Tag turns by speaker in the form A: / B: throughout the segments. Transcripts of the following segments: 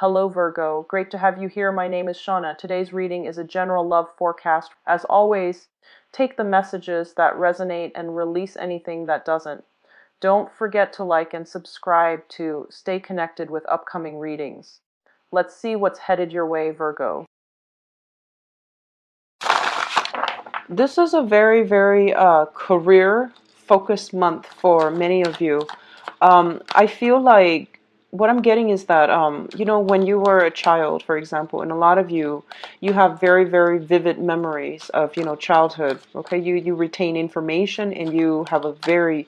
A: Hello Virgo, great to have you here. My name is Shauna. Today's reading is a general love forecast. As always, take the messages that resonate and release anything that doesn't. Don't forget to like and subscribe to stay connected with upcoming readings. Let's see what's headed your way, Virgo. This is a very career-focused month for many of you. I feel like what I'm getting is that, when you were a child, for example, and a lot of you have very vivid memories of, childhood. Okay, you retain information and you have a very,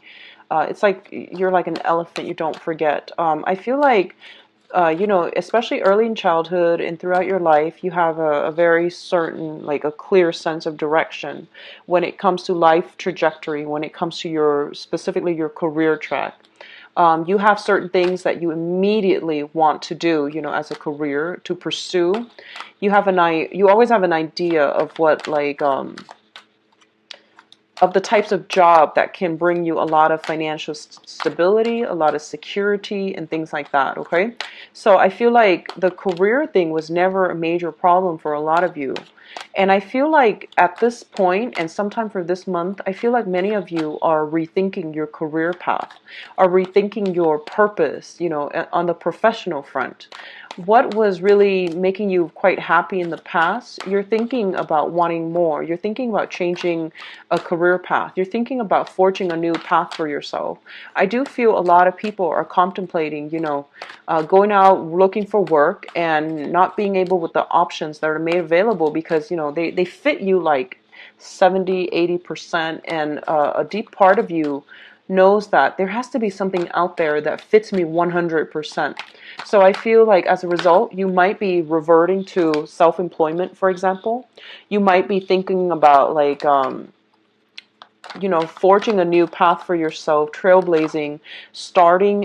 A: it's like you're like an elephant, you don't forget. I feel like especially early in childhood and throughout your life, you have a very certain, like a clear sense of direction when it comes to life trajectory, when it comes to specifically your career track. You have certain things that you immediately want to do, as a career to pursue. You always have an idea of what, like, of the types of job that can bring you a lot of financial stability, a lot of security, and things like that, okay? So I feel like the career thing was never a major problem for a lot of you. And I feel like at this point, and sometime for this month, I feel like many of you are rethinking your career path, are rethinking your purpose, on the professional front. What was really making you quite happy in the past, you're thinking about wanting more. You're thinking about changing a career path. You're thinking about forging a new path for yourself. I do feel a lot of people are contemplating, going out looking for work and not being able with the options that are made available because, they fit you like 70-80%, and a deep part of you knows that there has to be something out there that fits me 100%. So I feel like as a result, you might be reverting to self-employment, for example. You might be thinking about like, forging a new path for yourself, trailblazing, starting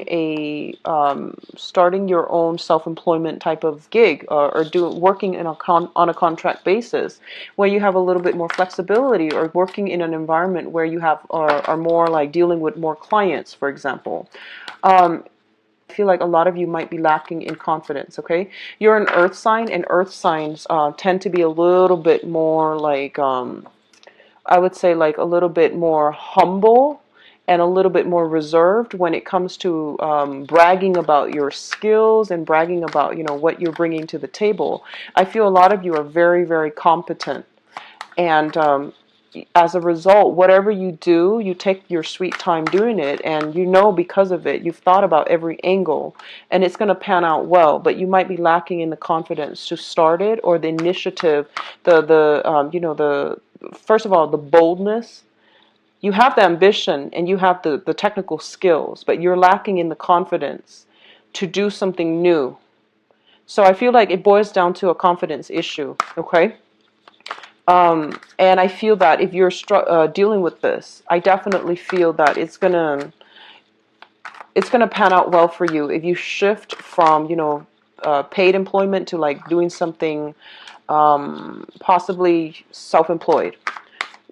A: your own self-employment type of gig, or working on a contract basis, where you have a little bit more flexibility, or working in an environment where you are more like dealing with more clients, for example. I feel like a lot of you might be lacking in confidence, okay? You're an earth sign, and earth signs tend to be a little bit more like, I would say like a little bit more humble and a little bit more reserved when it comes to bragging about your skills and bragging about, what you're bringing to the table. I feel a lot of you are very competent. And as a result, whatever you do, you take your sweet time doing it, and because of it, you've thought about every angle, and it's going to pan out well. But you might be lacking in the confidence to start it, or the initiative, the first of all, the boldness. You have the ambition and you have the technical skills, but you're lacking in the confidence to do something new. So I feel like it boils down to a confidence issue, okay? And I feel that if you're dealing with this, I definitely feel that it's gonna pan out well for you if you shift from paid employment to like doing something possibly self-employed.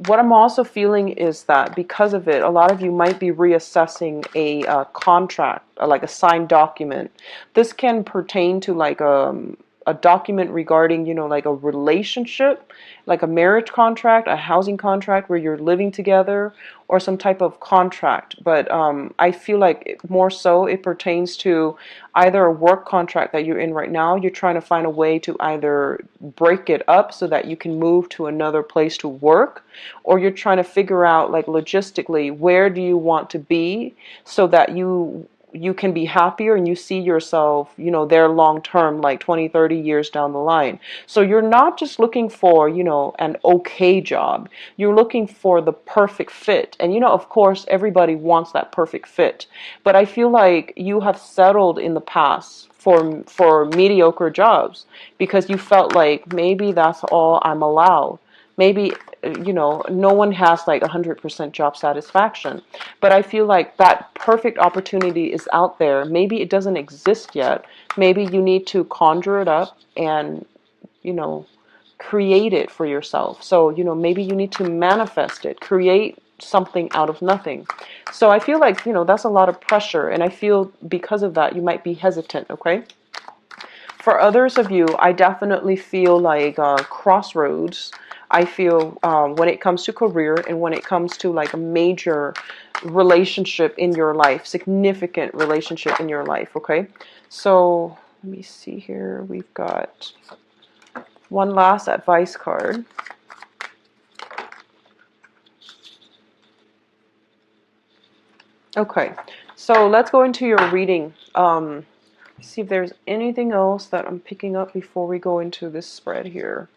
A: What I'm also feeling is that because of it, a lot of you might be reassessing a contract, like a signed document. This can pertain to like a document regarding, like a relationship, like a marriage contract, a housing contract where you're living together, or some type of contract. But I feel like more so it pertains to either a work contract that you're in right now. You're trying to find a way to either break it up so that you can move to another place to work, or you're trying to figure out like logistically where do you want to be so that you can be happier and you see yourself, there long term, like 20, 30 years down the line. So you're not just looking for, an okay job. You're looking for the perfect fit. And, of course, everybody wants that perfect fit. But I feel like you have settled in the past for mediocre jobs because you felt like maybe that's all I'm allowed. Maybe, no one has like 100% job satisfaction. But I feel like that perfect opportunity is out there. Maybe it doesn't exist yet. Maybe you need to conjure it up and, create it for yourself. So, maybe you need to manifest it, create something out of nothing. So I feel like, that's a lot of pressure. And I feel because of that, you might be hesitant, okay? For others of you, I definitely feel like crossroads. I feel when it comes to career and when it comes to like a major relationship in your life, significant relationship in your life, okay? So let me see here. We've got one last advice card. Okay, so let's go into your reading. See if there's anything else that I'm picking up before we go into this spread here.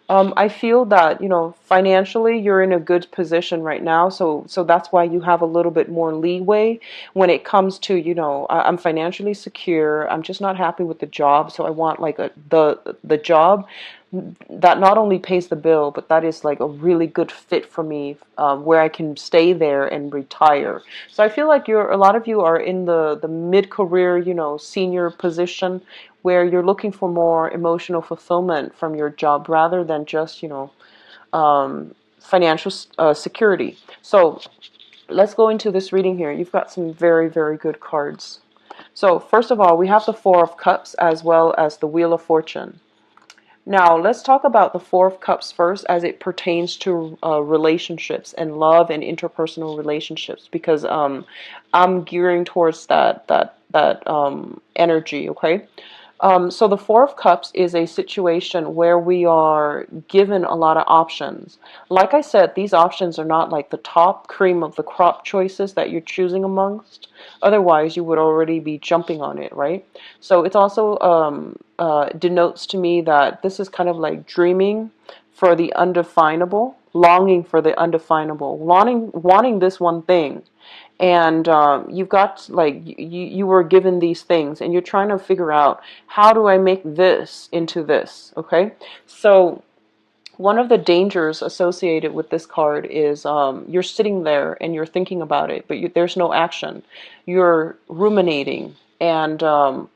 A: I feel that, you know, financially you're in a good position right now, so that's why you have a little bit more leeway when it comes to, you know, I'm financially secure. I'm just not happy with the job, so I want like the job that not only pays the bill, but that is like a really good fit for me, where I can stay there and retire. So I feel like a lot of you are in the mid-career, you know, senior position where you're looking for more emotional fulfillment from your job rather than just, you know, financial security. So let's go into this reading here. You've got some very, very good cards. So first of all, we have the Four of Cups as well as the Wheel of Fortune. Now, let's talk about the Four of Cups first as it pertains to relationships and love and interpersonal relationships, because I'm gearing towards that energy, okay? So the Four of Cups is a situation where we are given a lot of options. Like I said, these options are not like the top cream of the crop choices that you're choosing amongst. Otherwise, you would already be jumping on it, right? So it's also denotes to me that this is kind of like dreaming for the undefinable, longing for the undefinable, wanting this one thing. And you've got like you were given these things and you're trying to figure out, how do I make this into this? Okay, so one of the dangers associated with this card is you're sitting there and you're thinking about it, but there's no action. You're ruminating, and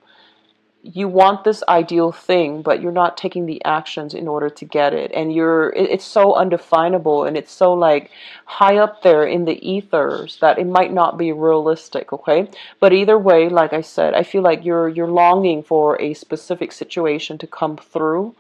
A: you want this ideal thing, but you're not taking the actions in order to get it. And it's so undefinable, and it's so like high up there in the ethers that it might not be realistic, okay? But either way, like I said, I feel like you're longing for a specific situation to come through,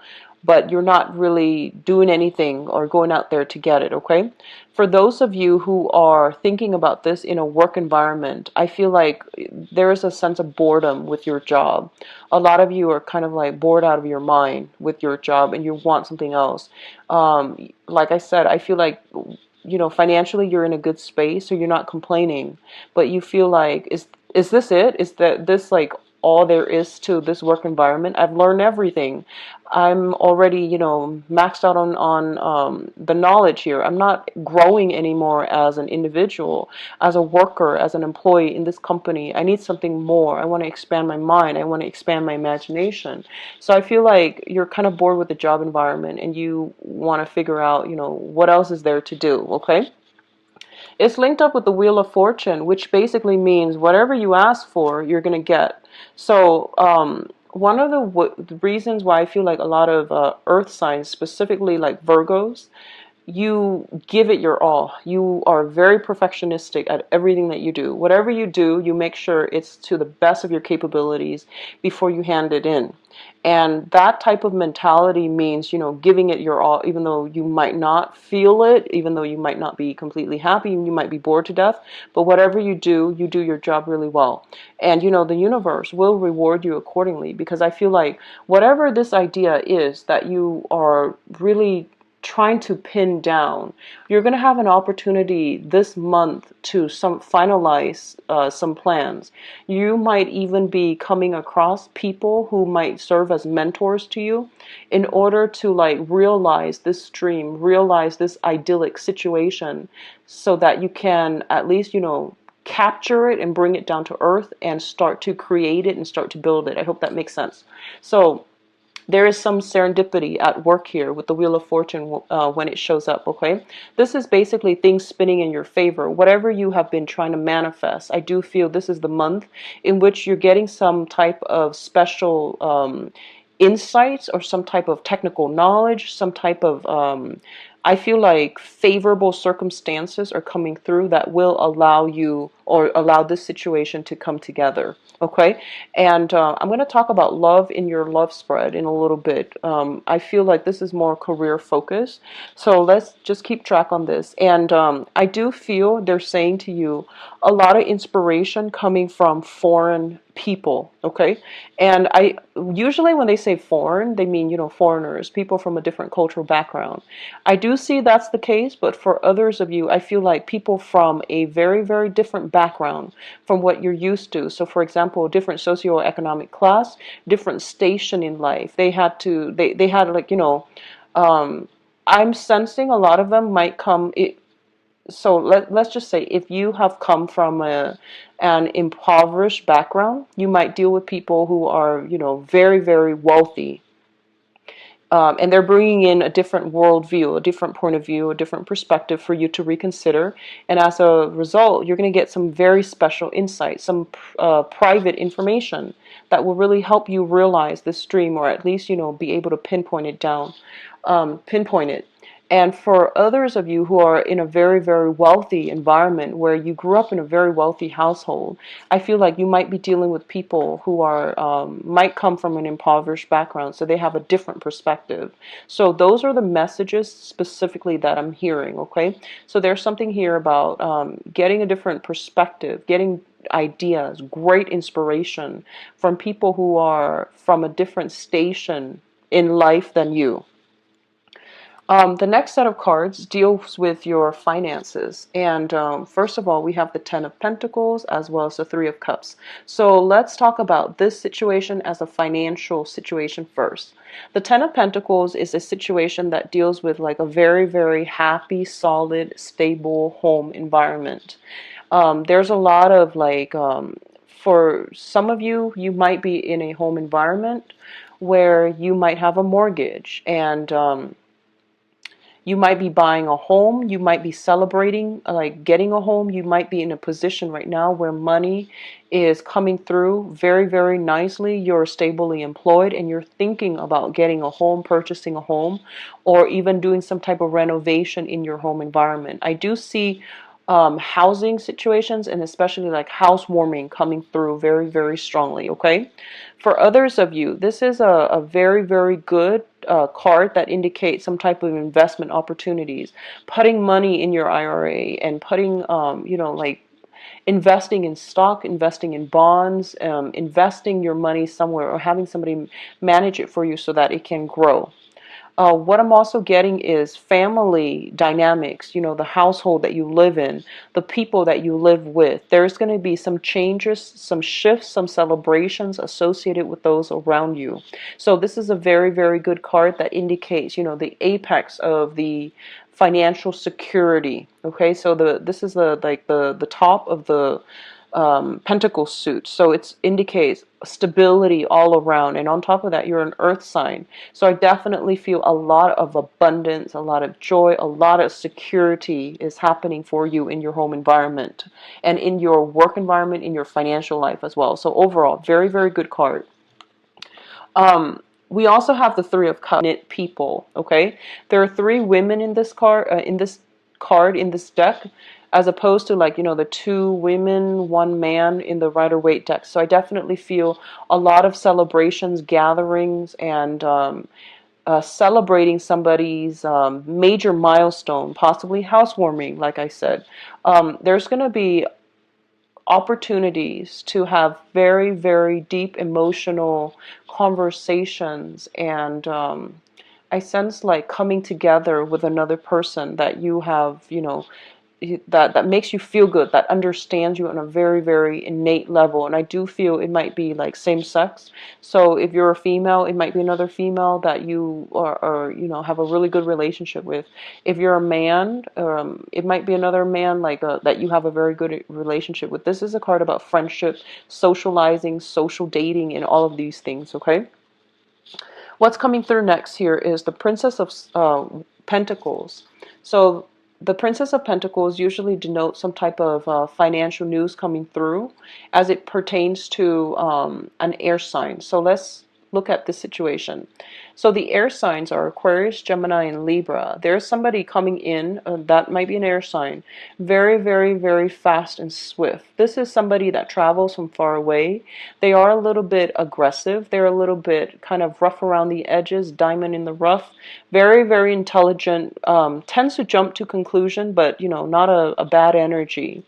A: but you're not really doing anything or going out there to get it, okay? For those of you who are thinking about this in a work environment, I feel like there is a sense of boredom with your job. A lot of you are kind of like bored out of your mind with your job and you want something else. Like I said, I feel like, you know, financially you're in a good space, so you're not complaining, but you feel like, is this it? Is that this like all there is to this work environment? I've learned everything. I'm already, you know, maxed out on the knowledge here. I'm not growing anymore as an individual, as a worker, as an employee in this company. I need something more. I want to expand my mind. I want to expand my imagination. So I feel like you're kind of bored with the job environment and you want to figure out, you know, what else is there to do, okay? It's linked up with the Wheel of Fortune, which basically means whatever you ask for, you're going to get. So, one of the reasons why I feel like a lot of earth signs, specifically like Virgos, you give it your all. You are very perfectionistic at everything that you do. Whatever you do, you make sure it's to the best of your capabilities before you hand it in. And that type of mentality means, you know, giving it your all, even though you might not feel it, even though you might not be completely happy and you might be bored to death. But whatever you do your job really well. And, you know, the universe will reward you accordingly, because I feel like whatever this idea is that you are really trying to pin down, you're going to have an opportunity this month to finalize some plans. You might even be coming across people who might serve as mentors to you in order to like realize this dream, realize this idyllic situation, so that you can at least, you know, capture it and bring it down to earth and start to create it and start to build it. I hope that makes sense. So there is some serendipity at work here with the Wheel of Fortune when it shows up, okay? This is basically things spinning in your favor. Whatever you have been trying to manifest, I do feel this is the month in which you're getting some type of special insights or some type of technical knowledge, some type of, I feel like favorable circumstances are coming through that will allow you or allow this situation to come together. Okay, and I'm going to talk about love in your love spread in a little bit. I feel like this is more career focused, so let's just keep track on this. And I do feel they're saying to you a lot of inspiration coming from foreign people. Okay, and I usually when they say foreign, they mean, you know, foreigners, people from a different cultural background. I do see that's the case, but for others of you, I feel like people from a very, very different background from what you're used to. So, for example, different socioeconomic class, different station in life. They had like, you know, um, I'm sensing a lot of them might come. So let's just say if you have come from an impoverished background, you might deal with people who are, you know, very, very wealthy, and they're bringing in a different worldview, a different point of view, a different perspective for you to reconsider. And as a result, you're going to get some very special insight, some private information that will really help you realize this dream, or at least, you know, be able to pinpoint it down, pinpoint it. And for others of you who are in a very, very wealthy environment where you grew up in a very wealthy household, I feel like you might be dealing with people who are might come from an impoverished background, so they have a different perspective. So those are the messages specifically that I'm hearing. Okay, so there's something here about getting a different perspective, getting ideas, great inspiration from people who are from a different station in life than you. The next set of cards deals with your finances. And first of all, we have the Ten of Pentacles as well as the Three of Cups. So let's talk about this situation as a financial situation first. The Ten of Pentacles is a situation that deals with like a very, very happy, solid, stable home environment. There's a lot of like, for some of you, you might be in a home environment where you might have a mortgage, and you might be buying a home. You might be celebrating, like getting a home. You might be in a position right now where money is coming through very, very nicely. You're stably employed and you're thinking about getting a home, purchasing a home, or even doing some type of renovation in your home environment. I do see housing situations and especially like housewarming coming through very, very strongly. Okay. For others of you, this is a very, very good card that indicates some type of investment opportunities, putting money in your IRA and putting, you know, like investing in stock, investing in bonds, investing your money somewhere, or having somebody manage it for you so that it can grow. What I'm also getting is family dynamics, you know, the household that you live in, the people that you live with. There's going to be some changes, some shifts, some celebrations associated with those around you. So this is a very, very good card that indicates, you know, the apex of the financial security. Okay, so this is the top of the pentacle suit, so it indicates stability all around, and on top of that you're an earth sign, so I definitely feel a lot of abundance, a lot of joy, a lot of security is happening for you in your home environment and in your work environment, in your financial life as well. So overall, very, very good card. We also have the Three of Cups, people. Okay, there are three women in this card, in this deck, as opposed to, like, you know, the two women, one man in the Rider-Waite deck. So I definitely feel a lot of celebrations, gatherings, and celebrating somebody's major milestone, possibly housewarming, like I said. There's going to be opportunities to have very, very deep emotional conversations, and I sense like coming together with another person that you have, you know, that makes you feel good, that understands you on a very, very innate level. And I do feel it might be like same sex. So if you're a female, it might be another female that you are, you know, have a really good relationship with. If you're a man, it might be another man like that you have a very good relationship with. This is a card about friendship, socializing, social dating, and all of these things. Okay. What's coming through next here is the Princess of Pentacles. So the Princess of Pentacles usually denotes some type of financial news coming through as it pertains to an air sign. So let's look at this situation. So the air signs are Aquarius, Gemini, and Libra. There's somebody coming in, that might be an air sign, very, very, very fast and swift. This is somebody that travels from far away. They are a little bit aggressive. They're a little bit kind of rough around the edges, diamond in the rough. Very, very intelligent, tends to jump to conclusion, but, not a bad energy.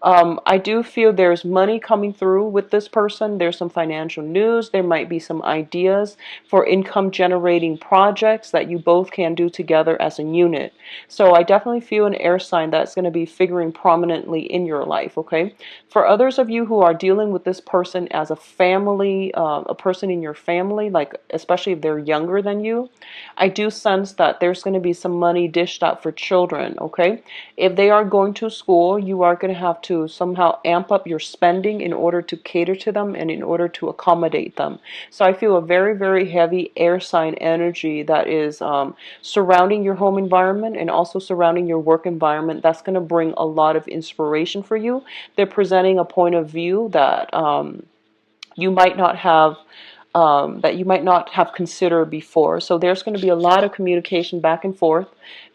A: I do feel there's money coming through with this person. There's some financial news. There might be some ideas for income generating projects that you both can do together as a unit. So I definitely feel an air sign that's going to be figuring prominently in your life, okay? For others of you who are dealing with this person as a family, a person in your family, like especially if they're younger than you, I do sense that there's going to be some money dished out for children, okay? If they are going to school, you are going to have to somehow amp up your spending in order to cater to them and in order to accommodate them. So I feel a very, very heavy air sign energy that is surrounding your home environment and also surrounding your work environment. That's going to bring a lot of inspiration for you. They're presenting a point of view that you might not have considered before. So there's going to be a lot of communication back and forth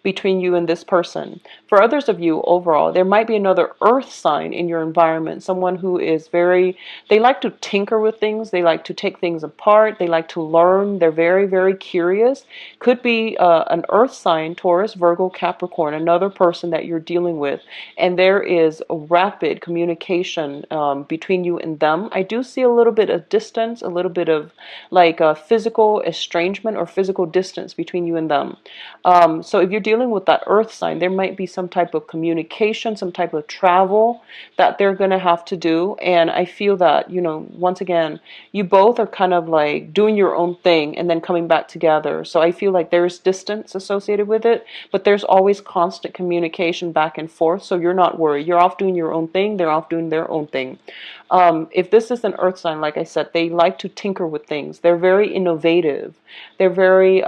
A: between you and this person. For others of you overall, there might be another earth sign in your environment, someone who is they like to tinker with things, they like to take things apart, they like to learn, they're very, very curious. Could be an earth sign, Taurus, Virgo, Capricorn, another person that you're dealing with, and there is a rapid communication between you and them. I do see a little bit of distance, a little bit of like a physical estrangement or physical distance between you and them. So if you're dealing with that earth sign, there might be some type of communication, some type of travel that they're going to have to do. And I feel that, once again, you both are kind of like doing your own thing and then coming back together. So I feel like there's distance associated with it, but there's always constant communication back and forth. So you're not worried. You're off doing your own thing. They're off doing their own thing. If this is an earth sign, like I said, they like to tinker with things. They're very innovative. They're very,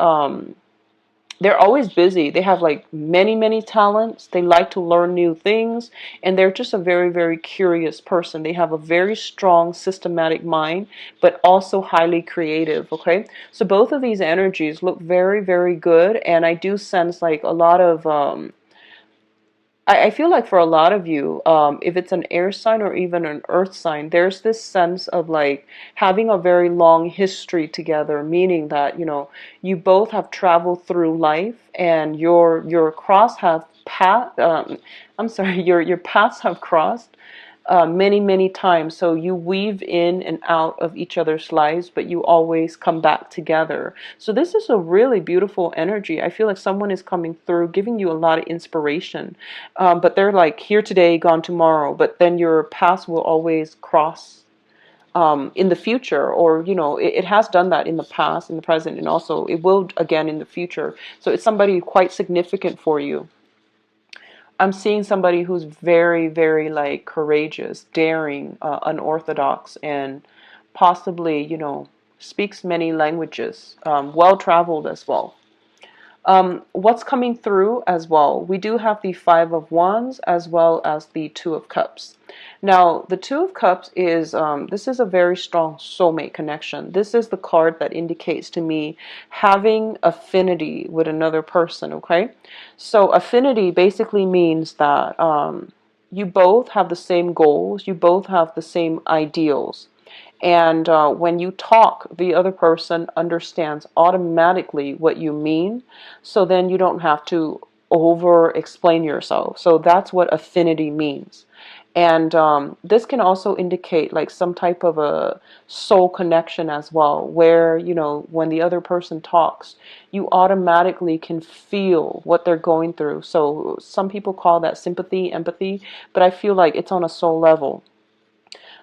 A: they're always busy. They have like many, many talents. They like to learn new things. And they're just a very, very curious person. They have a very strong systematic mind, but also highly creative. Okay. So both of these energies look very, very good. And I do sense like a lot of, I feel like for a lot of you, if it's an air sign or even an earth sign, there's this sense of like having a very long history together, meaning that, you both have traveled through life and your cross have path, I'm sorry, your paths have crossed many, many times. So you weave in and out of each other's lives, but you always come back together. So this is a really beautiful energy. I feel like someone is coming through, giving you a lot of inspiration. But they're like here today, gone tomorrow. But then your paths will always cross in the future, or it has done that in the past, in the present, and also it will again in the future. So it's somebody quite significant for you. I'm seeing somebody who's very, very like courageous, daring, unorthodox, and possibly, speaks many languages, well-traveled as well. What's coming through as well? We do have the Five of Wands as well as the Two of Cups. Now, the Two of Cups is, this is a very strong soulmate connection. This is the card that indicates to me having affinity with another person, okay? So affinity basically means that you both have the same goals, you both have the same ideals. And when you talk, the other person understands automatically what you mean. So then you don't have to over explain yourself. So that's what affinity means. And this can also indicate like some type of a soul connection as well, where, when the other person talks, you automatically can feel what they're going through. So some people call that sympathy, empathy, but I feel like it's on a soul level.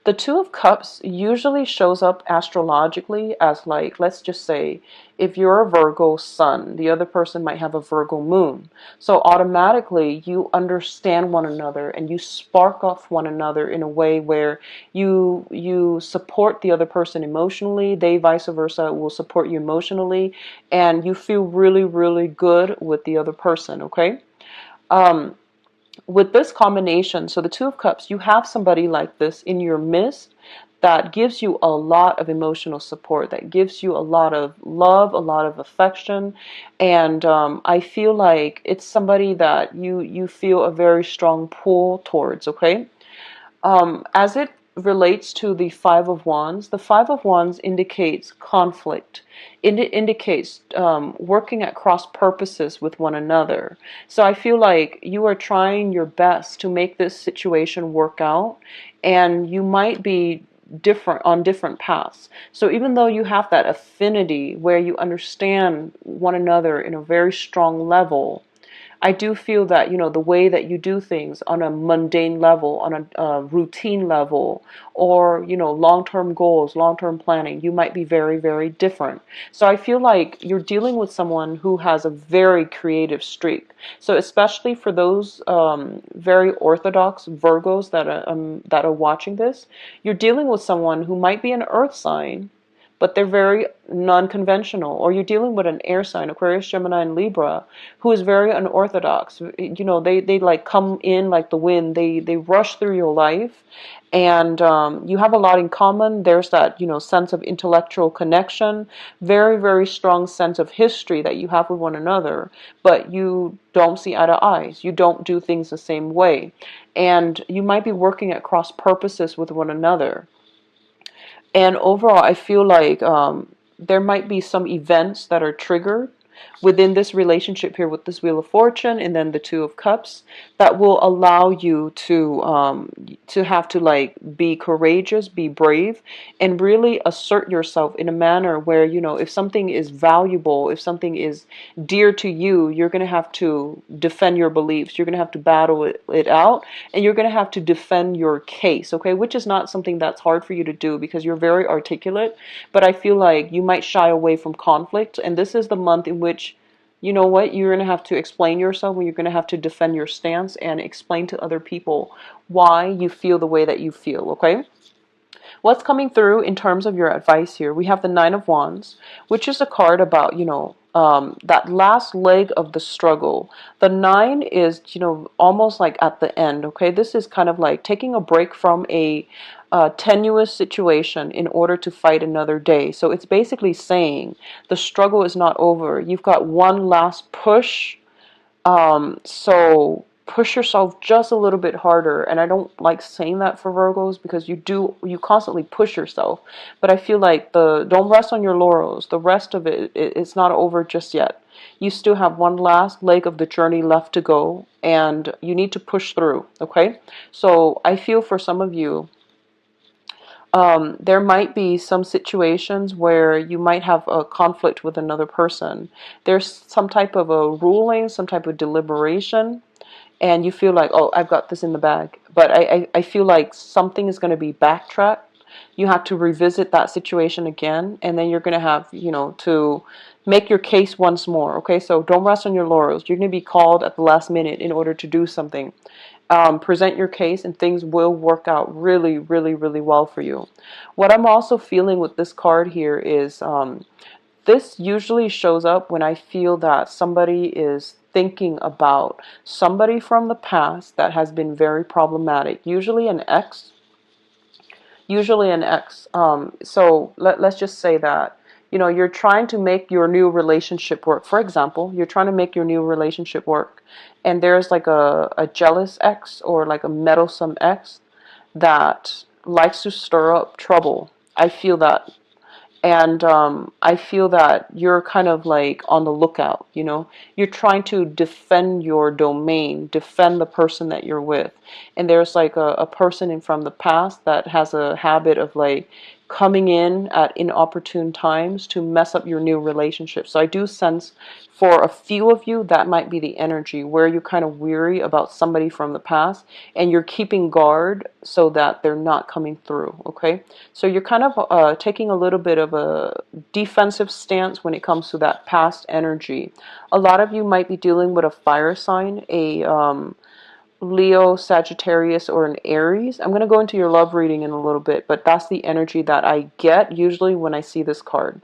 A: The Two of Cups usually shows up astrologically as like, let's just say, if you're a Virgo sun, the other person might have a Virgo moon. So automatically you understand one another and you spark off one another in a way where you support the other person emotionally, they vice versa will support you emotionally, and you feel really, really good with the other person, okay? With this combination, so the Two of Cups, you have somebody like this in your midst that gives you a lot of emotional support, that gives you a lot of love, a lot of affection. And I feel like it's somebody that you feel a very strong pull towards, okay? As it relates to the Five of Wands, the Five of Wands indicates conflict. It indicates working at cross purposes with one another. So I feel like you are trying your best to make this situation work out, and you might be different on different paths. So even though you have that affinity where you understand one another in a very strong level, I do feel that, the way that you do things on a mundane level, on a routine level, or, long-term goals, long-term planning, you might be very, very different. So I feel like you're dealing with someone who has a very creative streak. So especially for those very orthodox Virgos that are watching this, you're dealing with someone who might be an earth sign, but they're very non-conventional. Or you're dealing with an air sign, Aquarius, Gemini, and Libra, who is very unorthodox. They like come in like the wind. They rush through your life, and you have a lot in common. There's that, sense of intellectual connection, very, very strong sense of history that you have with one another, but you don't see eye to eyes. You don't do things the same way. And you might be working at cross purposes with one another. And overall, I feel like there might be some events that are triggered within this relationship here with this Wheel of Fortune and then the Two of Cups that will allow you to have to like be courageous, be brave, and really assert yourself in a manner where, if something is valuable, if something is dear to you, you're going to have to defend your beliefs. You're going to have to battle it out, and you're going to have to defend your case, okay? Which is not something that's hard for you to do because you're very articulate, but I feel like you might shy away from conflict, and this is the month in which, you know what, you're going to have to explain yourself, and you're going to have to defend your stance and explain to other people why you feel the way that you feel, okay? What's coming through in terms of your advice here? We have the Nine of Wands, which is a card about, that last leg of the struggle. The nine is, almost like at the end, okay? This is kind of like taking a break from a tenuous situation in order to fight another day. So it's basically saying the struggle is not over. You've got one last push, so push yourself just a little bit harder. And I don't like saying that for Virgos because you constantly push yourself. But I feel like don't rest on your laurels. The rest of it's not over just yet. You still have one last leg of the journey left to go, and you need to push through, okay? So I feel for some of you, there might be some situations where you might have a conflict with another person. There's some type of a ruling, some type of deliberation, and you feel like, oh, I've got this in the bag. But I feel like something is going to be backtracked. You have to revisit that situation again, and then you're going to have, to make your case once more. Okay, so don't rest on your laurels. You're going to be called at the last minute in order to do something. Present your case, and things will work out really, really, really well for you. What I'm also feeling with this card here is this usually shows up when I feel that somebody is thinking about somebody from the past that has been very problematic, usually an ex. So let's just say that, you're trying to make your new relationship work. For example, you're trying to make your new relationship work, and there's like a jealous ex or like a meddlesome ex that likes to stir up trouble. I feel that. And I feel that you're kind of like on the lookout, You're trying to defend your domain, defend the person that you're with. And there's like a person in from the past that has a habit of like coming in at inopportune times to mess up your new relationship. So I do sense for a few of you that might be the energy where you're kind of weary about somebody from the past and you're keeping guard so that they're not coming through, okay? So you're kind of taking a little bit of a defensive stance when it comes to that past energy. A lot of you might be dealing with a fire sign, a Leo, Sagittarius, or an Aries. I'm going to go into your love reading in a little bit, but that's the energy that I get usually when I see this card.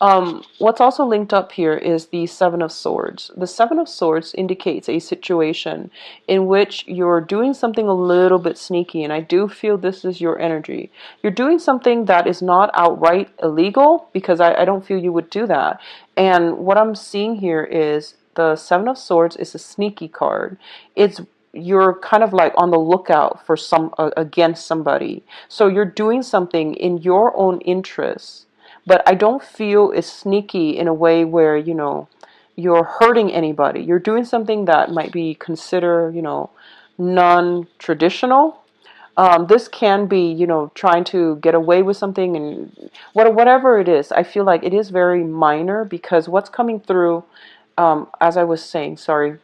A: What's also linked up here is the Seven of Swords. The Seven of Swords indicates a situation in which you're doing something a little bit sneaky, and I do feel this is your energy. You're doing something that is not outright illegal, because I don't feel you would do that. And what I'm seeing here is the Seven of Swords is a sneaky card. It's you're kind of like on the lookout for against somebody. So you're doing something in your own interest, but I don't feel it's sneaky in a way where, you're hurting anybody. You're doing something that might be considered, non-traditional. This can be, trying to get away with something, and whatever it is. I feel like it is very minor, because what's coming through, as I was saying, sorry,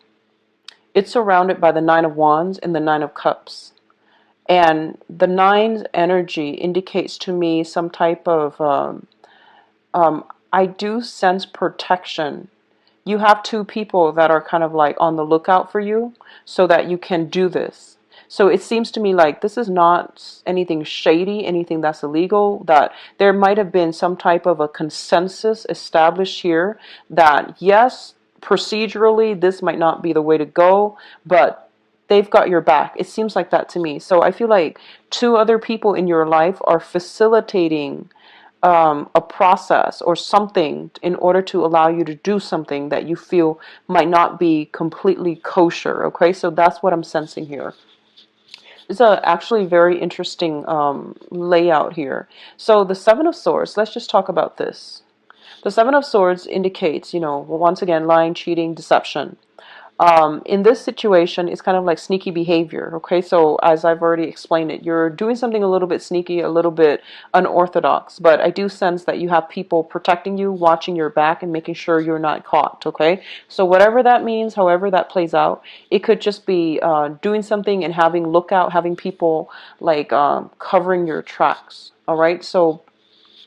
A: it's surrounded by the Nine of Wands and the Nine of Cups. And the nine's energy indicates to me some type of I do sense protection. You have two people that are kind of like on the lookout for you so that you can do this. So it seems to me like this is not anything shady, anything that's illegal, that there might have been some type of a consensus established here that, yes, procedurally, this might not be the way to go, but they've got your back. It seems like that to me. So I feel like two other people in your life are facilitating a process or something in order to allow you to do something that you feel might not be completely kosher. Okay, so that's what I'm sensing here. It's a actually very interesting layout here. So the Seven of Swords, let's just talk about this. The Seven of Swords indicates, once again, lying, cheating, deception. In this situation, it's kind of like sneaky behavior. Okay, so as I've already explained it, you're doing something a little bit sneaky, a little bit unorthodox, but I do sense that you have people protecting you, watching your back, and making sure you're not caught. Okay, so whatever that means, however that plays out, it could just be doing something and having lookout, having people like covering your tracks. All right, so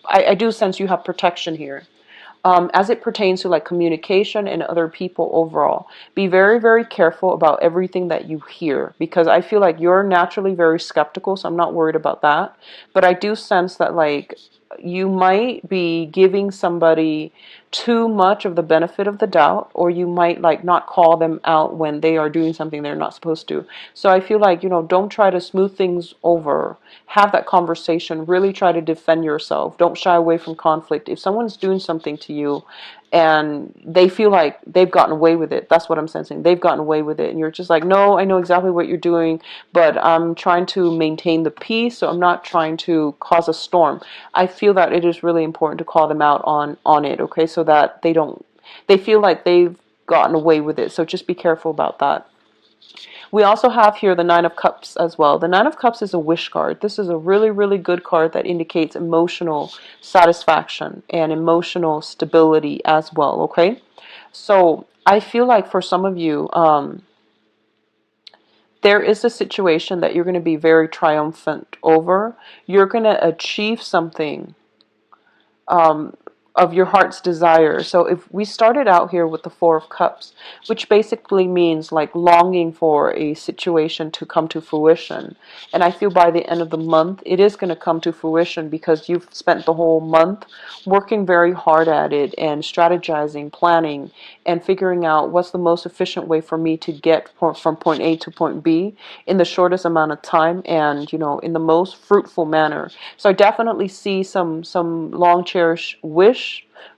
A: I do sense you have protection here. As it pertains to like communication and other people overall, be very, very careful about everything that you hear, because I feel like you're naturally very skeptical, so I'm not worried about that. But I do sense that like you might be giving somebody too much of the benefit of the doubt, or you might like not call them out when they are doing something they're not supposed to. So I feel like, don't try to smooth things over. Have that conversation. Really try to defend yourself. Don't shy away from conflict. If someone's doing something to you and they feel like they've gotten away with it, that's what I'm sensing. They've gotten away with it. And you're just like, no, I know exactly what you're doing, but I'm trying to maintain the peace, so I'm not trying to cause a storm. I feel that it is really important to call them out on it, okay, so that they feel like they've gotten away with it. So just be careful about that. We also have here the Nine of Cups as well. The Nine of Cups is a wish card. This is a really, really good card that indicates emotional satisfaction and emotional stability as well, okay? So I feel like for some of you, there is a situation that you're going to be very triumphant over. You're going to achieve something of your heart's desire. So if we started out here with the Four of Cups, which basically means like longing for a situation to come to fruition. And I feel by the end of the month, it is going to come to fruition, because you've spent the whole month working very hard at it and strategizing, planning, and figuring out what's the most efficient way for me to get from point A to point B in the shortest amount of time, and in the most fruitful manner. So I definitely see some long cherished wish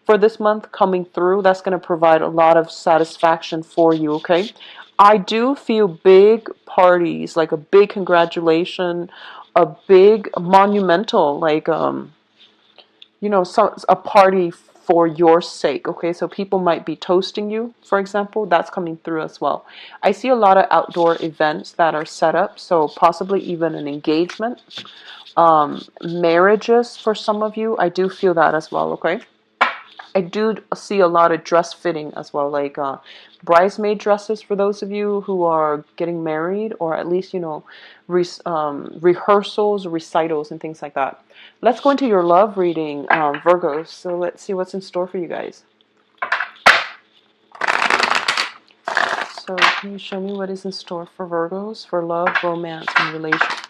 A: for this month coming through. That's going to provide a lot of satisfaction for you, okay? I do feel big parties, like a big congratulation, a big monumental, like a party for your sake, okay? So people might be toasting you, for example. That's coming through as well. I see a lot of outdoor events that are set up, so possibly even an engagement, marriages for some of you. I do feel that as well, okay? I do see a lot of dress fitting as well, like bridesmaid dresses for those of you who are getting married, or at least, rehearsals, recitals, and things like that. Let's go into your love reading, Virgos. So let's see what's in store for you guys. So can you show me what is in store for Virgos for love, romance, and relationship?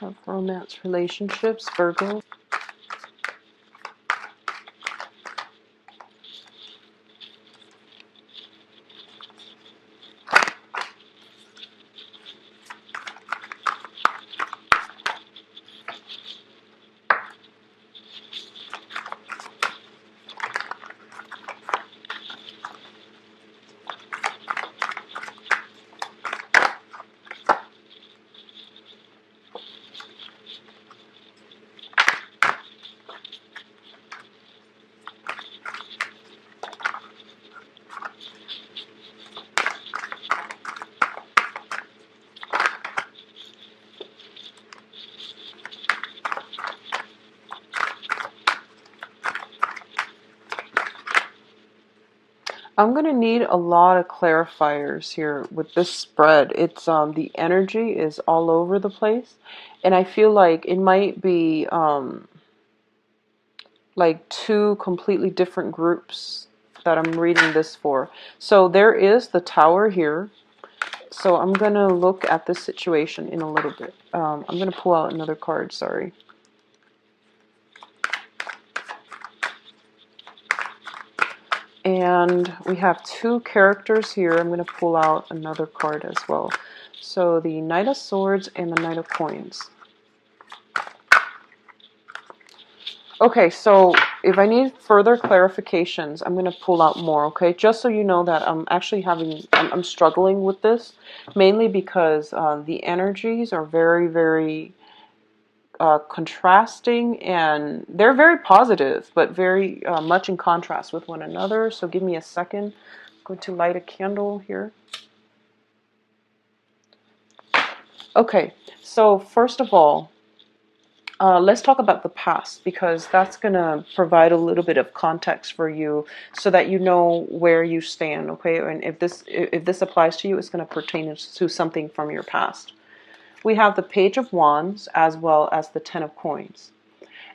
A: of romance relationships, Virgo. I'm going to need a lot of clarifiers here with this spread. It's the energy is all over the place, and I feel like it might be like two completely different groups that I'm reading this for. So there is the Tower here. So I'm going to look at this situation in a little bit. I'm going to pull out another card, sorry. And we have two characters here. I'm going to pull out another card as well. So the Knight of Swords and the Knight of Coins. Okay, so if I need further clarifications, I'm going to pull out more, okay? Just so you know that I'm actually I'm struggling with this, mainly because the energies are very, very contrasting, and they're very positive, but very much in contrast with one another. So give me a second. I'm going to light a candle here. Okay, so first of all, let's talk about the past, because that's going to provide a little bit of context for you so that you know where you stand, okay? And if this applies to you, it's going to pertain to something from your past. We have the Page of Wands as well as the Ten of Coins.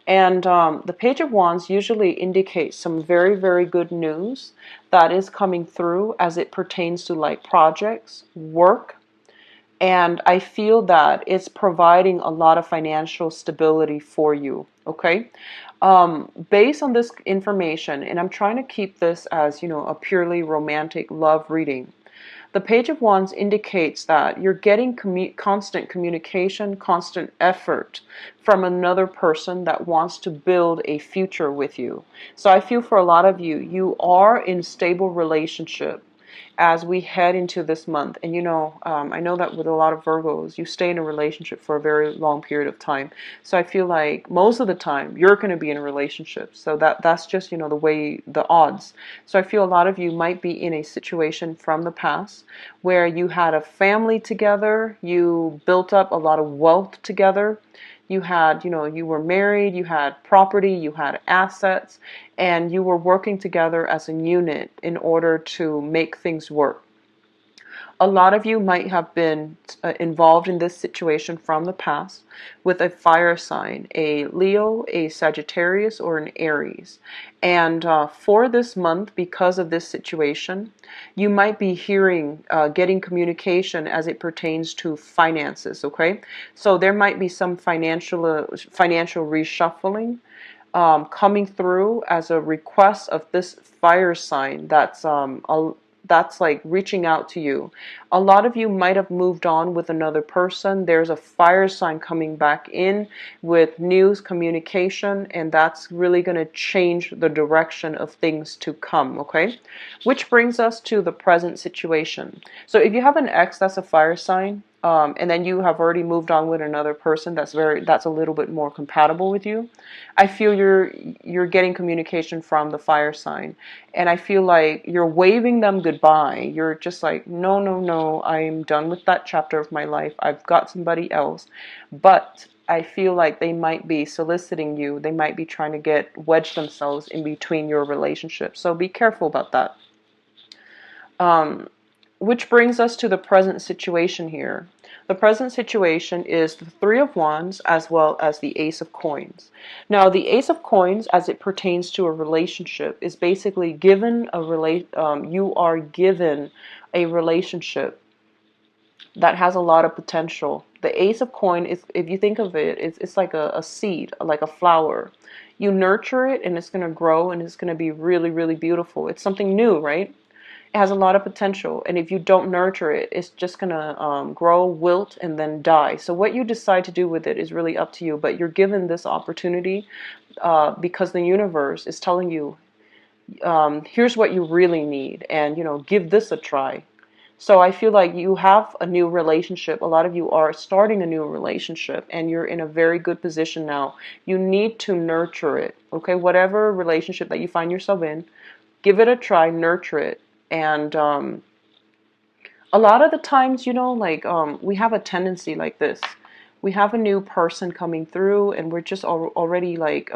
A: And the Page of Wands usually indicates some very, very good news that is coming through as it pertains to like projects, work, and I feel that it's providing a lot of financial stability for you, okay? Based on this information, and I'm trying to keep this as, you know, a purely romantic love reading, the Page of Wands indicates that you're getting constant communication, constant effort from another person that wants to build a future with you. So I feel for a lot of you, you are in stable relationship as we head into this month. And you know, I know that with a lot of Virgos, you stay in a relationship for a very long period of time. So I feel like most of the time you're going to be in a relationship. So that's just, you know, the way, the odds. So I feel a lot of you might be in a situation from the past where you had a family together, you built up a lot of wealth together. You had, you know, you were married, you had property, you had assets, and you were working together as a unit in order to make things work. A lot of you might have been involved in this situation from the past with a fire sign, a Leo, a Sagittarius, or an Aries. And for this month, because of this situation, you might be hearing, getting communication as it pertains to finances, okay? So there might be some financial reshuffling coming through as a request of this fire sign that's like reaching out to you. A lot of you might have moved on with another person. There's a fire sign coming back in with news, communication, and that's really going to change the direction of things to come, okay? Which brings us to the present situation. So if you have an ex that's a fire sign, and then you have already moved on with another person that's a little bit more compatible with you, I feel you're getting communication from the fire sign, and I feel like you're waving them goodbye. You're just like, no, no, no, I'm done with that chapter of my life. I've got somebody else. But I feel like they might be soliciting you. They might be trying to wedge themselves in between your relationship. So be careful about that. Which brings us to the present situation here. The present situation is the Three of Wands as well as the Ace of Coins. Now, the Ace of Coins, as it pertains to a relationship, is basically you are given a relationship that has a lot of potential. The Ace of Coin is, if you think of it, it's like a seed, like a flower. You nurture it and it's going to grow and it's going to be really, really beautiful. It's something new, right? It has a lot of potential. And if you don't nurture it, it's just going to grow, wilt, and then die. So what you decide to do with it is really up to you. But you're given this opportunity because the universe is telling you, here's what you really need. And, give this a try. So I feel like you have a new relationship. A lot of you are starting a new relationship and you're in a very good position now. You need to nurture it, okay? Whatever relationship that you find yourself in, give it a try, nurture it. And a lot of the times, we have a tendency like this. We have a new person coming through and we're just already like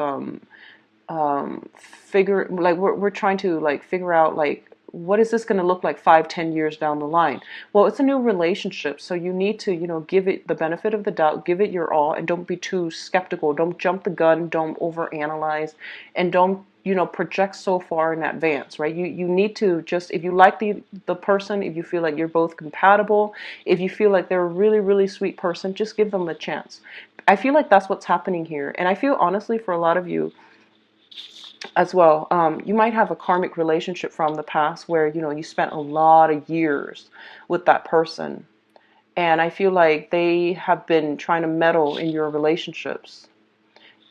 A: we're trying to like figure out like what is this going to look like 5-10 years down the line. Well, it's a new relationship, so you need to give it the benefit of the doubt, give it your all, and don't be too skeptical. Don't jump the gun, don't overanalyze, and don't project so far in advance, right? You need to just, if you like the person, if you feel like you're both compatible, if you feel like they're a really, really sweet person, just give them a chance. I feel like that's what's happening here. And I feel honestly for a lot of you as well, you might have a karmic relationship from the past where you spent a lot of years with that person, and I feel like they have been trying to meddle in your relationships.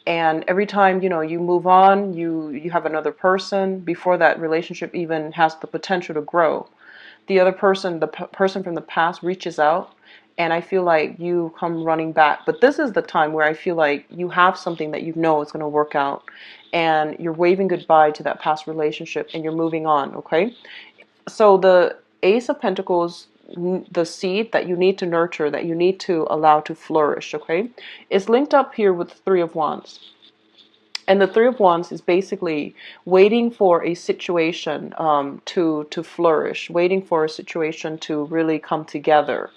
A: And every time you move on, you have another person before that relationship even has the potential to grow. The other person, the person from the past, reaches out, and I feel like you come running back. But this is the time where I feel like you have something that is going to work out, and you're waving goodbye to that past relationship and you're moving on, okay? So the Ace of Pentacles, the seed that you need to nurture, that you need to allow to flourish, okay, is linked up here with the Three of Wands. And the Three of Wands is basically waiting for a situation to flourish, waiting for a situation to really come together.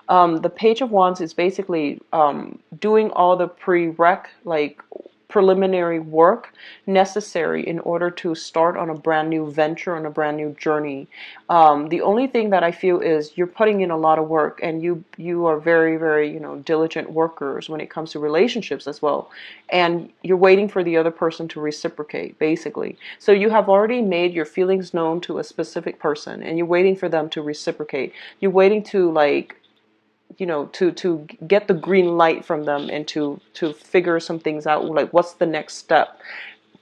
A: The Page of Wands is basically doing all the preliminary work necessary in order to start on a brand new venture, on a brand new journey. The only thing that I feel is you're putting in a lot of work, and you are very, very diligent workers when it comes to relationships as well, and you're waiting for the other person to reciprocate, basically. So you have already made your feelings known to a specific person and you're waiting for them to reciprocate. You're waiting to to get the green light from them and to figure some things out, like what's the next step,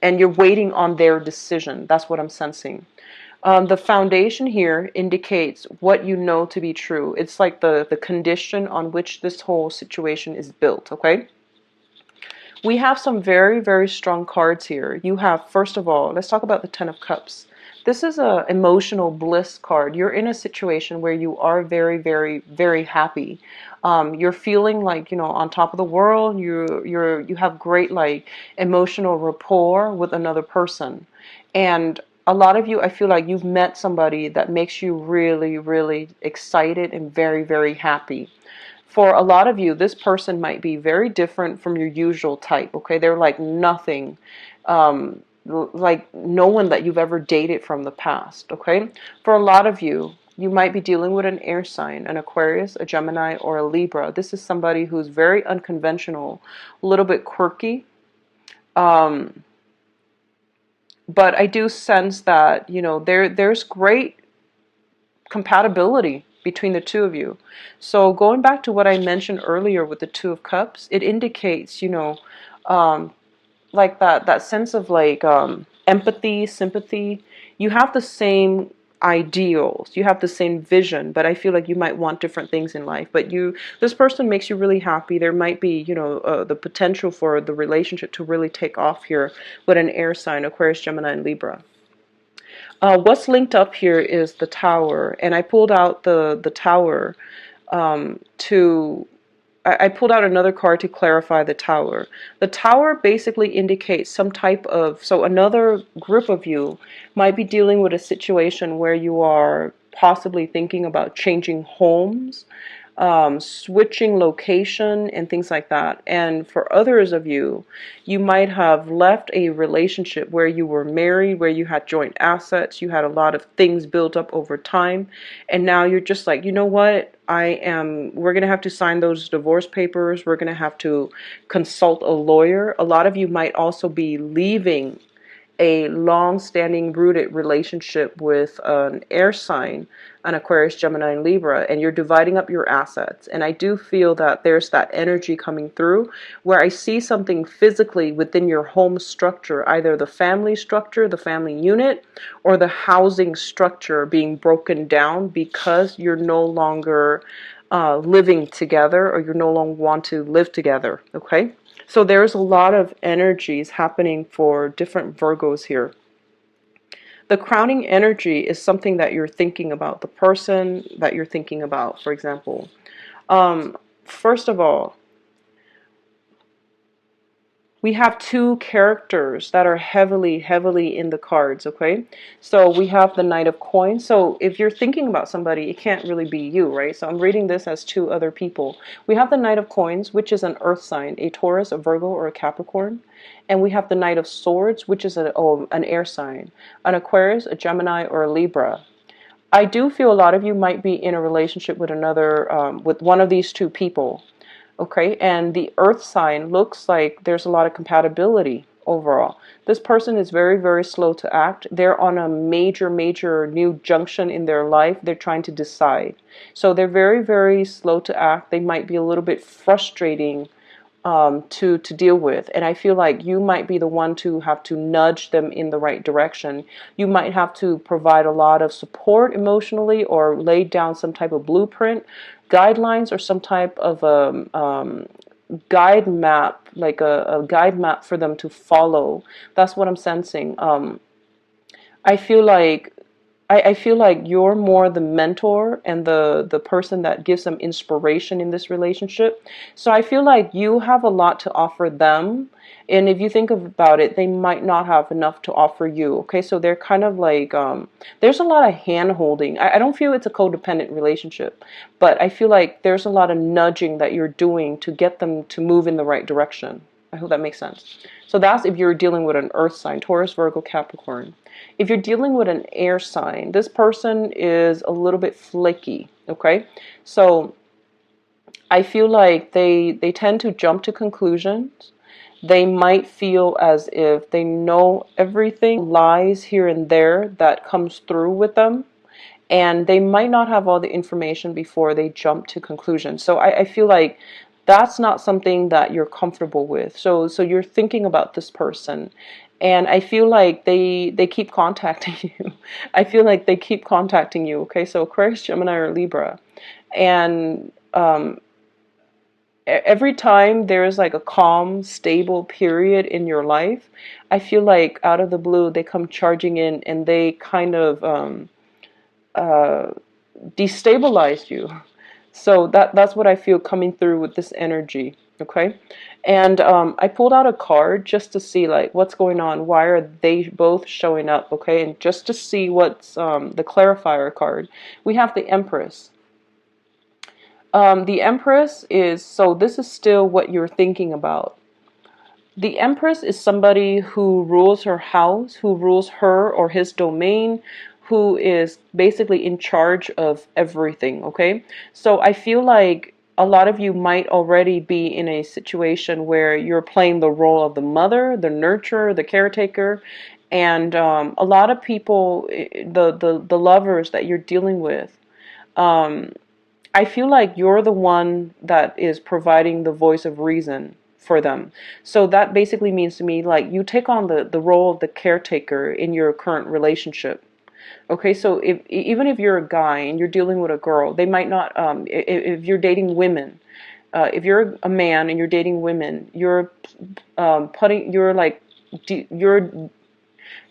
A: and you're waiting on their decision. That's what I'm sensing. The foundation here indicates what you know to be true. It's like the condition on which this whole situation is built, okay? We have some very, very strong cards here. You have, first of all, let's talk about the Ten of Cups. This is a emotional bliss card. You're in a situation where you are very, very, very happy. You're feeling like on top of the world. You have great like emotional rapport with another person, and a lot of you, I feel like you've met somebody that makes you really, really excited and very, very happy. For a lot of you, this person might be very different from your usual type, okay? They're like nothing, like no one that you've ever dated from the past, okay? For a lot of you, you might be dealing with an air sign, an Aquarius, a Gemini, or a Libra. This is somebody who's very unconventional, a little bit quirky. But I do sense that, there's great compatibility between the two of you. So going back to what I mentioned earlier with the Two of Cups, it indicates, like that sense of like empathy, sympathy. You have the same ideals, you have the same vision, but I feel like you might want different things in life. But this person makes you really happy. There might be, the potential for the relationship to really take off here with an air sign, Aquarius, Gemini, and Libra. What's linked up here is the Tower, and I pulled out the Tower I pulled out another card to clarify the Tower. The Tower basically indicates some type of, so another group of you might be dealing with a situation where you are possibly thinking about changing homes, switching location, and things like that. And for others of you, you might have left a relationship where you were married, where you had joint assets, you had a lot of things built up over time, and now you're just like, you know what? we're going to have to sign those divorce papers. We're going to have to consult a lawyer. A lot of you might also be leaving a long-standing rooted relationship with an air sign, an Aquarius, Gemini, and Libra, and you're dividing up your assets. And I do feel that there's that energy coming through where I see something physically within your home structure, either the family structure, the family unit, or the housing structure being broken down because you're no longer living together, or you no longer want to live together, okay? So there's a lot of energies happening for different Virgos here. The crowning energy is something that you're thinking about, the person that you're thinking about, for example. First of all, we have two characters that are heavily, heavily in the cards, okay? So we have the Knight of Coins. So if you're thinking about somebody, it can't really be you, right? So I'm reading this as two other people. We have the Knight of Coins, which is an earth sign, a Taurus, a Virgo, or a Capricorn. And we have the Knight of Swords, which is an air sign, an Aquarius, a Gemini, or a Libra. I do feel a lot of you might be in a relationship with with one of these two people. Okay, and the earth sign looks like there's a lot of compatibility overall. This person is very, very slow to act. They're on a major, major new junction in their life. They're trying to decide. So they're very, very slow to act. They might be a little bit frustrating to deal with. And I feel like you might be the one to have to nudge them in the right direction. You might have to provide a lot of support emotionally, or lay down some type of blueprint, guidelines, or some type of guide map, like a guide map for them to follow. That's what I'm sensing. I feel like I feel like you're more the mentor and the person that gives them inspiration in this relationship. So I feel like you have a lot to offer them. And if you think about it, they might not have enough to offer you. Okay, so they're kind of like, there's a lot of hand holding. I don't feel it's a codependent relationship, but I feel like there's a lot of nudging that you're doing to get them to move in the right direction. I hope that makes sense. So that's if you're dealing with an earth sign, Taurus, Virgo, Capricorn. If you're dealing with an air sign, this person is a little bit flaky, okay? So I feel like they tend to jump to conclusions. They might feel as if they know everything, lies here and there that comes through with them. And they might not have all the information before they jump to conclusions. So I feel like that's not something that you're comfortable with. So you're thinking about this person, and I feel like they keep contacting you. I feel like they keep contacting you. Okay, so Aquarius, Gemini, or Libra, and every time there's like a calm, stable period in your life, I feel like out of the blue they come charging in, and they kind of destabilize you. So that's what I feel coming through with this energy, okay? And I pulled out a card just to see like what's going on. Why are they both showing up, okay? And just to see what's the clarifier card. We have the Empress. The Empress is, so this is still what you're thinking about. The Empress is somebody who rules her house, who rules her or his domain, who is basically in charge of everything, okay? So I feel like a lot of you might already be in a situation where you're playing the role of the mother, the nurturer, the caretaker, and a lot of people, the lovers that you're dealing with, I feel like you're the one that is providing the voice of reason for them. So that basically means to me like you take on the role of the caretaker in your current relationship. Okay, so even if you're a guy and you're dealing with a girl, they might not, if you're dating women, if you're a man and you're dating women, you're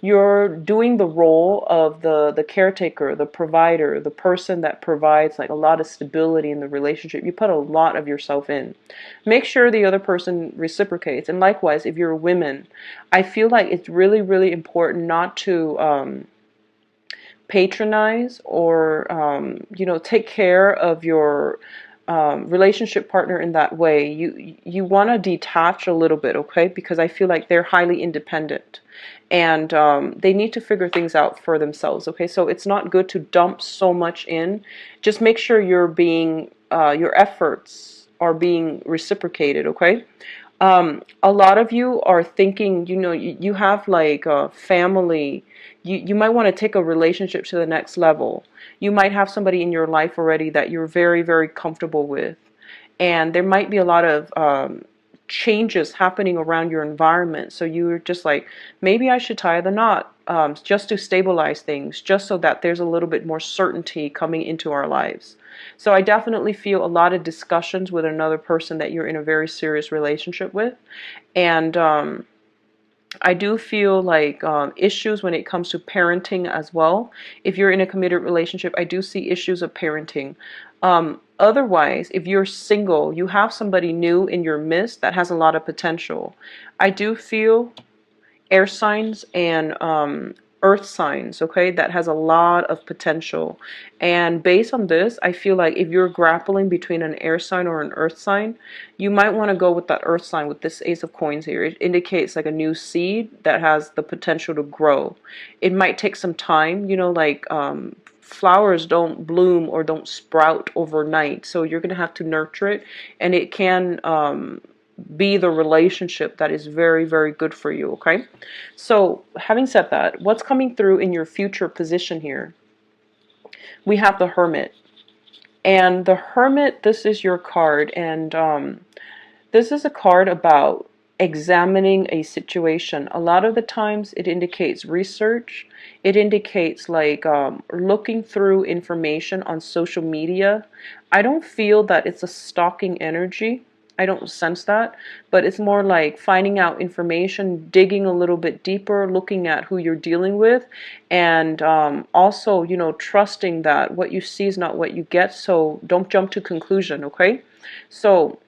A: you're doing the role of the caretaker, the provider, the person that provides like a lot of stability in the relationship. You put a lot of yourself in. Make sure the other person reciprocates. And likewise, if you're women, I feel like it's really, really important not to patronize or take care of your relationship partner in that way, you want to detach a little bit, okay? Because I feel like they're highly independent, and they need to figure things out for themselves, okay? So it's not good to dump so much in. Just make sure your efforts are being reciprocated, okay? A lot of you are thinking, you have like a family. You might want to take a relationship to the next level. You might have somebody in your life already that you're very, very comfortable with. And there might be a lot of changes happening around your environment. So you're just like, maybe I should tie the knot, just to stabilize things, just so that there's a little bit more certainty coming into our lives. So I definitely feel a lot of discussions with another person that you're in a very serious relationship with. And I do feel like issues when it comes to parenting as well. If you're in a committed relationship, I do see issues of parenting. Otherwise, if you're single, you have somebody new in your midst that has a lot of potential. I do feel air signs and earth signs, okay, that has a lot of potential. And based on this, I feel like if you're grappling between an air sign or an earth sign, you might want to go with that earth sign with this ace of coins here. It indicates like a new seed that has the potential to grow. It might take some time, like flowers don't bloom or don't sprout overnight, so you're going to have to nurture it, and it can be the relationship that is very, very good for you, okay? So having said that, what's coming through in your future position here? We have the Hermit. And the Hermit, this is your card, and this is a card about examining a situation. A lot of the times it indicates research. It indicates like looking through information on social media. I don't feel that it's a stalking energy. I don't sense that, but it's more like finding out information, digging a little bit deeper, looking at who you're dealing with, and also, trusting that what you see is not what you get, so don't jump to conclusion, okay? So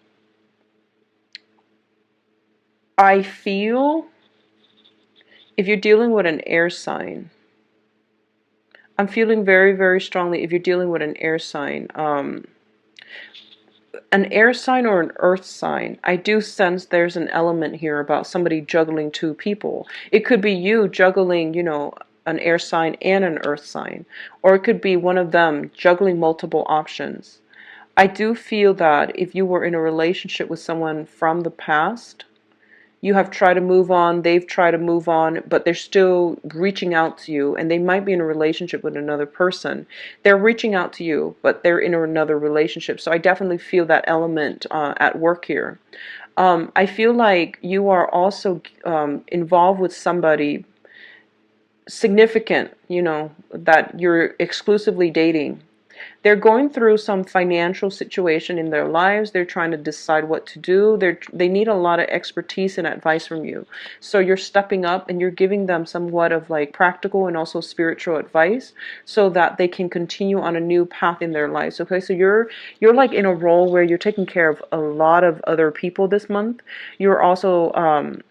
A: I feel if you're dealing with an air sign, I'm feeling very, very strongly if you're dealing with an air sign, or an earth sign, I do sense there's an element here about somebody juggling two people. It could be you juggling, an air sign and an earth sign, or it could be one of them juggling multiple options. I do feel that if you were in a relationship with someone from the past, you have tried to move on, they've tried to move on, but they're still reaching out to you, and they might be in a relationship with another person. They're reaching out to you, but they're in another relationship. So I definitely feel that element at work here. I feel like you are also involved with somebody significant, that you're exclusively dating. They're going through some financial situation in their lives. They're trying to decide what to do. They need a lot of expertise and advice from you. So you're stepping up and you're giving them somewhat of like practical and also spiritual advice so that they can continue on a new path in their lives. Okay, so you're like in a role where you're taking care of a lot of other people this month. You're also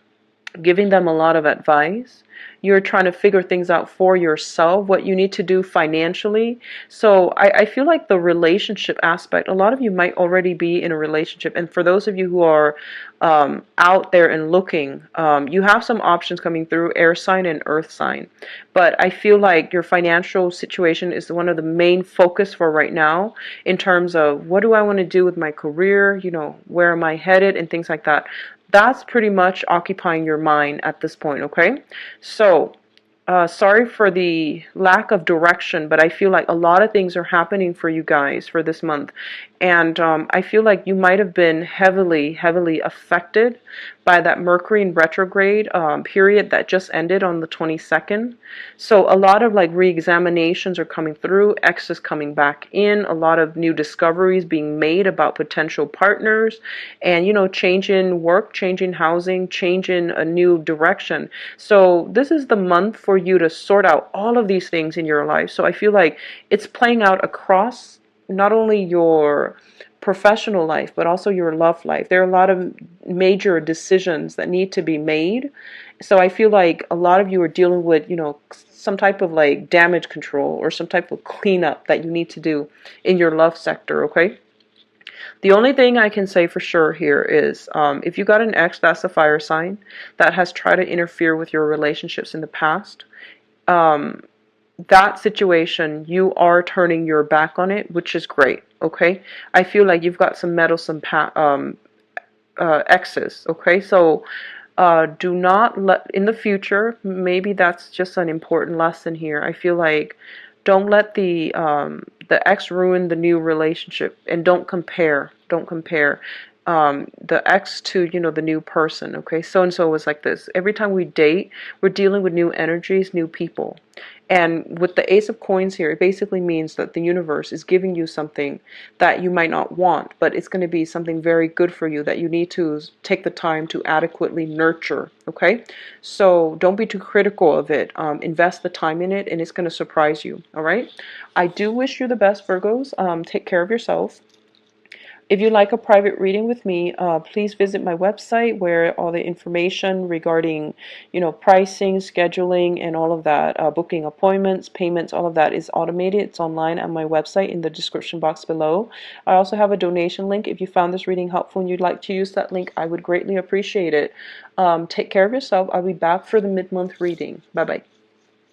A: giving them a lot of advice. You're trying to figure things out for yourself, what you need to do financially. So I feel like the relationship aspect, a lot of you might already be in a relationship. And for those of you who are out there and looking, you have some options coming through, air sign and earth sign. But I feel like your financial situation is one of the main focus for right now in terms of what do I want to do with my career, where am I headed and things like that. That's pretty much occupying your mind at this point, okay? So, sorry for the lack of direction, but I feel like a lot of things are happening for you guys for this month. And I feel like you might have been heavily, heavily affected by that Mercury in retrograde period that just ended on the 22nd. So a lot of like re-examinations are coming through, exes coming back in, a lot of new discoveries being made about potential partners, and change in work, change in housing, change in a new direction. So this is the month for you to sort out all of these things in your life. So I feel like it's playing out across not only your professional life, but also your love life. There are a lot of major decisions that need to be made. So I feel like a lot of you are dealing with, some type of like damage control or some type of cleanup that you need to do in your love sector, okay? The only thing I can say for sure here is if you got an ex, that's a fire sign that has tried to interfere with your relationships in the past. Um, that situation, you are turning your back on it, which is great. Okay, I feel like you've got some meddlesome exes. Okay, so do not let in the future. Maybe that's just an important lesson here. I feel like don't let the ex ruin the new relationship, and don't compare. Don't compare the ex to the new person. Okay, so and so was like this. Every time we date, we're dealing with new energies, new people. And with the Ace of Coins here, it basically means that the universe is giving you something that you might not want, but it's going to be something very good for you that you need to take the time to adequately nurture, okay? So don't be too critical of it. Invest the time in it, and it's going to surprise you, all right? I do wish you the best, Virgos. Take care of yourself. If you'd like a private reading with me, please visit my website where all the information regarding, pricing, scheduling, and all of that, booking appointments, payments, all of that is automated. It's online on my website in the description box below. I also have a donation link. If you found this reading helpful and you'd like to use that link, I would greatly appreciate it. Take care of yourself. I'll be back for the mid-month reading. Bye-bye.